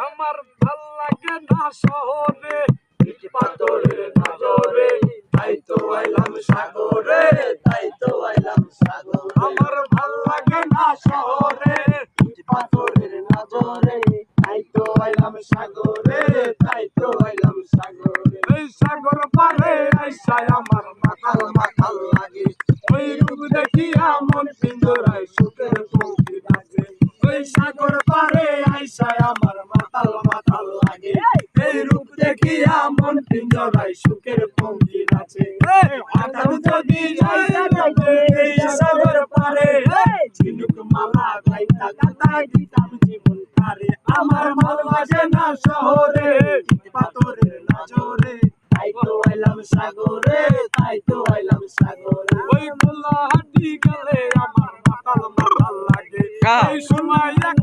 আমার ভাল লাগে না শহরে ইট পাথরের নজরে, তাই তো আইলাম সাগরে, তাই তো আইলাম সাগরে। আমার ভাল লাগে না শহরে ইট পাথরের নজরে, তাই তো আইলাম সাগরে, তাই তো আইলাম সাগরে। এই সাগর পারে আইসায় আমার মাতাল মাতাল লাগে, ওই রূপ দেখিয়া মন পিঞ্জরায় সুখের পঙ্খী নাচে। ওই সাগর পারে আইসায় আমার মাতাল মাতাল লাগে, এই রূপ দেখিয়া মন পিঞ্জরায় সুখের পঙ্খী নাচে। হঠাৎ যদি এই সাগর পারে ঝিনুক মালা গাইতা গাইতায় দিতাম জীবন পারে। আমার ভাল লাগে না শহরে পাথরের নজরে, তাই তো আইলাম সাগরে, তাই তো আইলাম সাগরে। ওই খোলা হাঁটি গেলে আমার মাতাল মাতাল লাগে, এই সময় এক